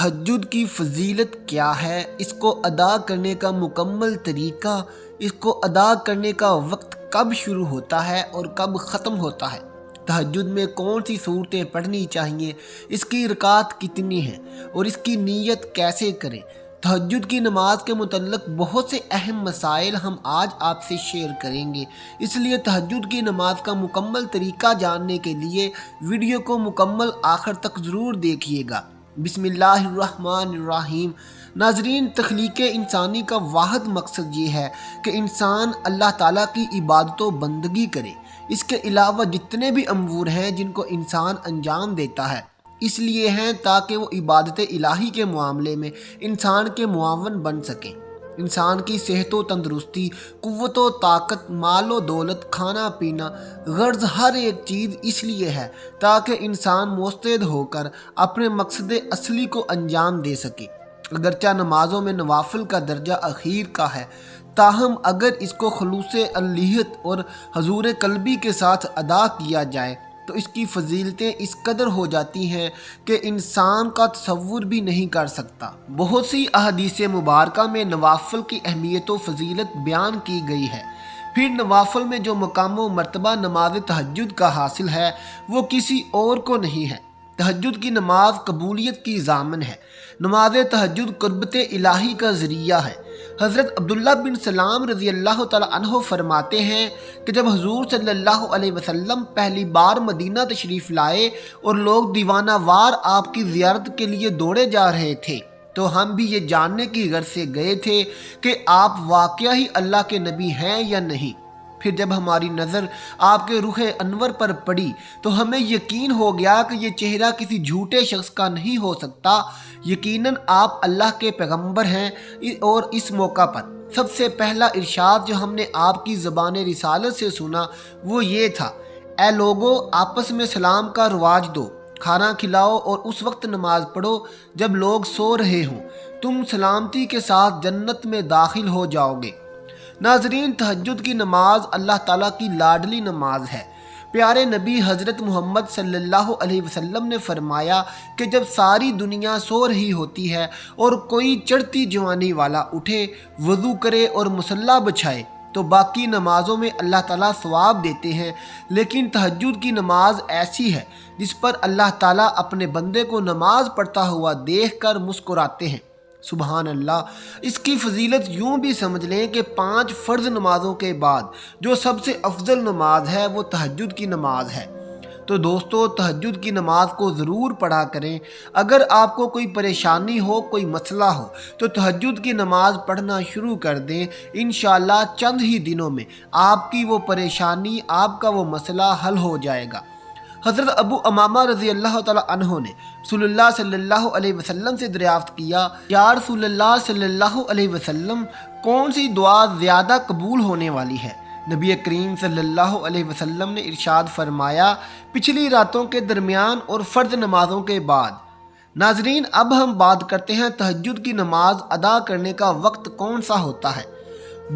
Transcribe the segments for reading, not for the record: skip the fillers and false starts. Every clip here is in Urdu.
تہجد کی فضیلت کیا ہے، اس کو ادا کرنے کا مکمل طریقہ، اس کو ادا کرنے کا وقت کب شروع ہوتا ہے اور کب ختم ہوتا ہے، تہجد میں کون سی صورتیں پڑھنی چاہیے، اس کی رکعت کتنی ہیں اور اس کی نیت کیسے کریں۔ تہجد کی نماز کے متعلق بہت سے اہم مسائل ہم آج آپ سے شیئر کریں گے، اس لیے تہجد کی نماز کا مکمل طریقہ جاننے کے لیے ویڈیو کو مکمل آخر تک ضرور دیکھیے گا۔ بسم اللہ الرحمن الرحیم۔ ناظرین، تخلیق انسانی کا واحد مقصد یہ ہے کہ انسان اللہ تعالیٰ کی عبادت و بندگی کرے۔ اس کے علاوہ جتنے بھی امور ہیں جن کو انسان انجام دیتا ہے، اس لیے ہیں تاکہ وہ عبادت الہی کے معاملے میں انسان کے معاون بن سکیں۔ انسان کی صحت و تندرستی، قوت و طاقت، مال و دولت، کھانا پینا، غرض ہر ایک چیز اس لیے ہے تاکہ انسان مستعد ہو کر اپنے مقصد اصلی کو انجام دے سکے۔ اگرچہ نمازوں میں نوافل کا درجہ اخیر کا ہے، تاہم اگر اس کو خلوص النیت اور حضور قلبی کے ساتھ ادا کیا جائے تو اس کی فضیلتیں اس قدر ہو جاتی ہیں کہ انسان کا تصور بھی نہیں کر سکتا۔ بہت سی احادیث مبارکہ میں نوافل کی اہمیت و فضیلت بیان کی گئی ہے۔ پھر نوافل میں جو مقام و مرتبہ نماز تہجد کا حاصل ہے وہ کسی اور کو نہیں ہے۔ تہجد کی نماز قبولیت کی ضامن ہے۔ نماز تہجد قربت الہی کا ذریعہ ہے۔ حضرت عبداللہ بن سلام رضی اللہ تعالیٰ عنہ فرماتے ہیں کہ جب حضور صلی اللہ علیہ وسلم پہلی بار مدینہ تشریف لائے اور لوگ دیوانہ وار آپ کی زیارت کے لیے دوڑے جا رہے تھے تو ہم بھی یہ جاننے کی غرض سے گئے تھے کہ آپ واقعہ ہی اللہ کے نبی ہیں یا نہیں۔ پھر جب ہماری نظر آپ کے رخ انور پر پڑی تو ہمیں یقین ہو گیا کہ یہ چہرہ کسی جھوٹے شخص کا نہیں ہو سکتا، یقیناً آپ اللہ کے پیغمبر ہیں۔ اور اس موقع پر سب سے پہلا ارشاد جو ہم نے آپ کی زبان رسالت سے سنا وہ یہ تھا، اے لوگو، آپس میں سلام کا رواج دو، کھانا کھلاؤ اور اس وقت نماز پڑھو جب لوگ سو رہے ہوں، تم سلامتی کے ساتھ جنت میں داخل ہو جاؤ گے۔ ناظرین، تہجد کی نماز اللہ تعالیٰ کی لاڈلی نماز ہے۔ پیارے نبی حضرت محمد صلی اللہ علیہ وسلم نے فرمایا کہ جب ساری دنیا سو رہی ہوتی ہے اور کوئی چڑھتی جوانی والا اٹھے، وضو کرے اور مصلی بچھائے تو باقی نمازوں میں اللہ تعالیٰ ثواب دیتے ہیں، لیکن تہجد کی نماز ایسی ہے جس پر اللہ تعالیٰ اپنے بندے کو نماز پڑھتا ہوا دیکھ کر مسکراتے ہیں۔ سبحان اللہ۔ اس کی فضیلت یوں بھی سمجھ لیں کہ 5 فرض نمازوں کے بعد جو سب سے افضل نماز ہے وہ تہجد کی نماز ہے۔ تو دوستو، تہجد کی نماز کو ضرور پڑھا کریں۔ اگر آپ کو کوئی پریشانی ہو، کوئی مسئلہ ہو تو تہجد کی نماز پڑھنا شروع کر دیں، انشاءاللہ چند ہی دنوں میں آپ کی وہ پریشانی، آپ کا وہ مسئلہ حل ہو جائے گا۔ حضرت ابو امامہ رضی اللہ تعالیٰ عنہ نے رسول اللہ صلی اللہ علیہ وسلم سے دریافت کیا، یا رسول اللہ صلی اللہ علیہ وسلم، کون سی دعا زیادہ قبول ہونے والی ہے؟ نبی کریم صلی اللہ علیہ وسلم نے ارشاد فرمایا، پچھلی راتوں کے درمیان اور فرض نمازوں کے بعد۔ ناظرین، اب ہم بات کرتے ہیں تہجد کی نماز ادا کرنے کا وقت کون سا ہوتا ہے۔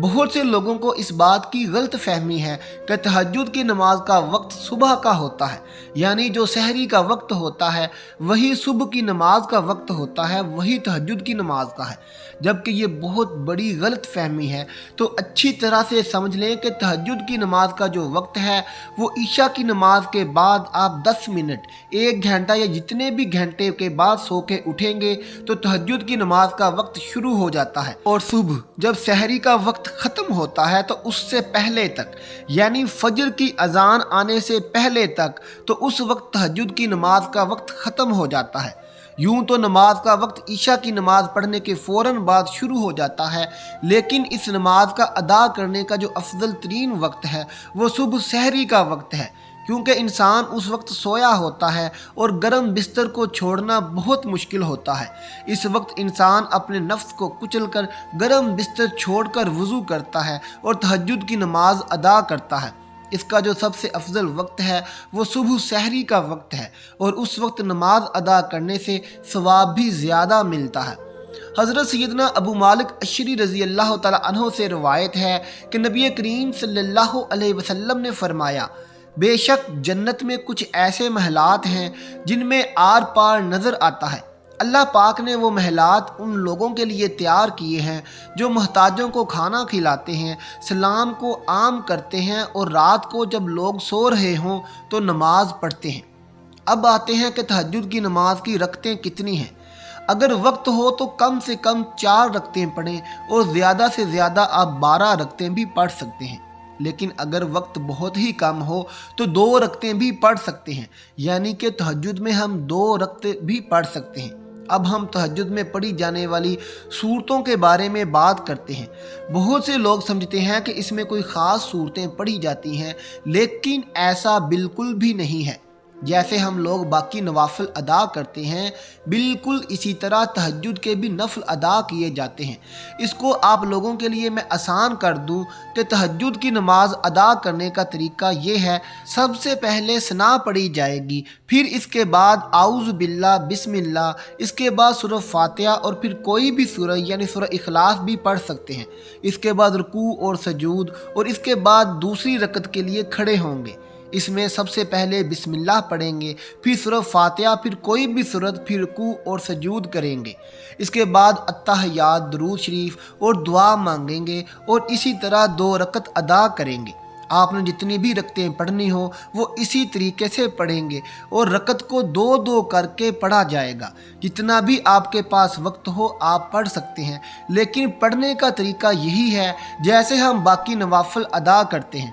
بہت سے لوگوں کو اس بات کی غلط فہمی ہے کہ تہجد کی نماز کا وقت صبح کا ہوتا ہے، یعنی جو سحری کا وقت ہوتا ہے وہی صبح کی نماز کا وقت ہوتا ہے، وہی تہجد کی نماز کا ہے، جبکہ یہ بہت بڑی غلط فہمی ہے۔ تو اچھی طرح سے سمجھ لیں کہ تہجد کی نماز کا جو وقت ہے وہ عشاء کی نماز کے بعد آپ 10 منٹ، 1 گھنٹہ یا جتنے بھی گھنٹے کے بعد سو کے اٹھیں گے تو تہجد کی نماز کا وقت شروع ہو جاتا ہے، اور صبح جب سحری کا وقت ختم ہوتا ہے تو اس سے پہلے تک، یعنی فجر کی اذان آنے سے پہلے تک، تو اس وقت تہجد کی نماز کا وقت ختم ہو جاتا ہے۔ یوں تو نماز کا وقت عشاء کی نماز پڑھنے کے فوراً بعد شروع ہو جاتا ہے، لیکن اس نماز کا ادا کرنے کا جو افضل ترین وقت ہے وہ صبح سحری کا وقت ہے، کیونکہ انسان اس وقت سویا ہوتا ہے اور گرم بستر کو چھوڑنا بہت مشکل ہوتا ہے۔ اس وقت انسان اپنے نفس کو کچل کر گرم بستر چھوڑ کر وضو کرتا ہے اور تہجد کی نماز ادا کرتا ہے۔ اس کا جو سب سے افضل وقت ہے وہ صبح سحری کا وقت ہے، اور اس وقت نماز ادا کرنے سے ثواب بھی زیادہ ملتا ہے۔ حضرت سیدنا ابو مالک اشعری رضی اللہ تعالیٰ عنہ سے روایت ہے کہ نبی کریم صلی اللہ علیہ وسلم نے فرمایا، بے شک جنت میں کچھ ایسے محلات ہیں جن میں آر پار نظر آتا ہے، اللہ پاک نے وہ محلات ان لوگوں کے لیے تیار کیے ہیں جو محتاجوں کو کھانا کھلاتے ہیں، سلام کو عام کرتے ہیں اور رات کو جب لوگ سو رہے ہوں تو نماز پڑھتے ہیں۔ اب آتے ہیں کہ تہجد کی نماز کی رکعتیں کتنی ہیں۔ اگر وقت ہو تو کم سے کم 4 رکعتیں پڑھیں اور زیادہ سے زیادہ آپ 12 رکعتیں بھی پڑھ سکتے ہیں، لیکن اگر وقت بہت ہی کم ہو تو 2 رکعتیں بھی پڑھ سکتے ہیں، یعنی کہ تہجد میں ہم 2 رکعتیں بھی پڑھ سکتے ہیں۔ اب ہم تہجد میں پڑھی جانے والی صورتوں کے بارے میں بات کرتے ہیں۔ بہت سے لوگ سمجھتے ہیں کہ اس میں کوئی خاص صورتیں پڑھی جاتی ہیں، لیکن ایسا بالکل بھی نہیں ہے۔ جیسے ہم لوگ باقی نوافل ادا کرتے ہیں، بالکل اسی طرح تہجد کے بھی نفل ادا کیے جاتے ہیں۔ اس کو آپ لوگوں کے لیے میں آسان کر دوں کہ تہجد کی نماز ادا کرنے کا طریقہ یہ ہے، سب سے پہلے ثنا پڑھی جائے گی، پھر اس کے بعد اعوذ باللہ، بسم اللہ، اس کے بعد سورہ فاتحہ اور پھر کوئی بھی سورہ یعنی سورہ اخلاص بھی پڑھ سکتے ہیں۔ اس کے بعد رکوع اور سجود، اور اس کے بعد دوسری رکعت کے لیے کھڑے ہوں گے۔ اس میں سب سے پہلے بسم اللہ پڑھیں گے، پھر سورہ فاتحہ، پھر کوئی بھی سورت، پھر رکوع اور سجود کریں گے۔ اس کے بعد التحیات، درود شریف اور دعا مانگیں گے، اور اسی طرح 2 رکعت ادا کریں گے۔ آپ نے جتنی بھی رکعتیں پڑھنی ہو وہ اسی طریقے سے پڑھیں گے، اور رکعت کو 2 کر کے پڑھا جائے گا۔ جتنا بھی آپ کے پاس وقت ہو آپ پڑھ سکتے ہیں، لیکن پڑھنے کا طریقہ یہی ہے جیسے ہم باقی نوافل ادا کرتے ہیں۔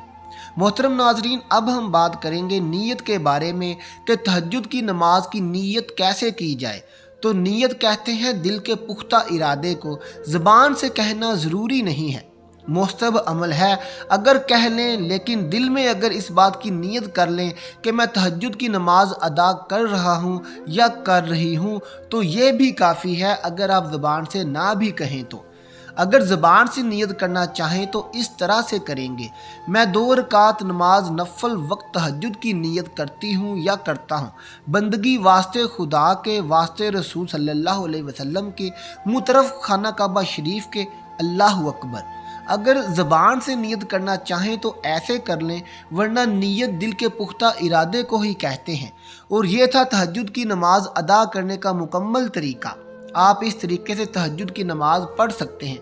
محترم ناظرین، اب ہم بات کریں گے نیت کے بارے میں کہ تہجد کی نماز کی نیت کیسے کی جائے۔ تو نیت کہتے ہیں دل کے پختہ ارادے کو، زبان سے کہنا ضروری نہیں ہے، مستحب عمل ہے۔ اگر کہہ لیں لیکن دل میں اگر اس بات کی نیت کر لیں کہ میں تہجد کی نماز ادا کر رہا ہوں یا کر رہی ہوں تو یہ بھی کافی ہے، اگر آپ زبان سے نہ بھی کہیں تو۔ اگر زبان سے نیت کرنا چاہیں تو اس طرح سے کریں گے، میں 2 رکعت نماز نفل وقت تہجد کی نیت کرتی ہوں یا کرتا ہوں، بندگی واسطے خدا کے، واسطے رسول صلی اللہ علیہ وسلم کے، مطرف خانہ کعبہ شریف کے، اللہ اکبر۔ اگر زبان سے نیت کرنا چاہیں تو ایسے کر لیں، ورنہ نیت دل کے پختہ ارادے کو ہی کہتے ہیں۔ اور یہ تھا تہجد کی نماز ادا کرنے کا مکمل طریقہ۔ آپ اس طریقے سے تہجد کی نماز پڑھ سکتے ہیں۔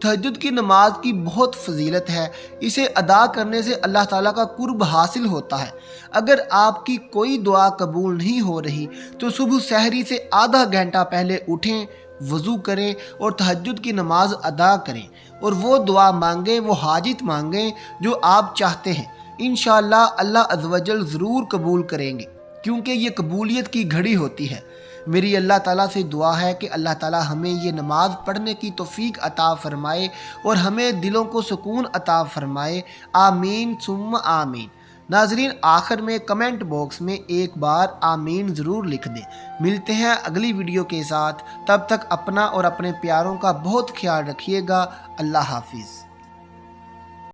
تہجد کی نماز کی بہت فضیلت ہے، اسے ادا کرنے سے اللہ تعالیٰ کا قرب حاصل ہوتا ہے۔ اگر آپ کی کوئی دعا قبول نہیں ہو رہی تو صبح سحری سے آدھا گھنٹہ پہلے اٹھیں، وضو کریں اور تہجد کی نماز ادا کریں، اور وہ دعا مانگیں، وہ حاجت مانگیں جو آپ چاہتے ہیں۔ انشاءاللہ اللہ عز و جل ضرور قبول کریں گے، کیونکہ یہ قبولیت کی گھڑی ہوتی ہے۔ میری اللہ تعالیٰ سے دعا ہے کہ اللہ تعالیٰ ہمیں یہ نماز پڑھنے کی توفیق عطا فرمائے اور ہمیں دلوں کو سکون عطا فرمائے، آمین ثم آمین۔ ناظرین، آخر میں کمنٹ باکس میں ایک بار آمین ضرور لکھ دیں۔ ملتے ہیں اگلی ویڈیو کے ساتھ، تب تک اپنا اور اپنے پیاروں کا بہت خیال رکھیے گا۔ اللہ حافظ۔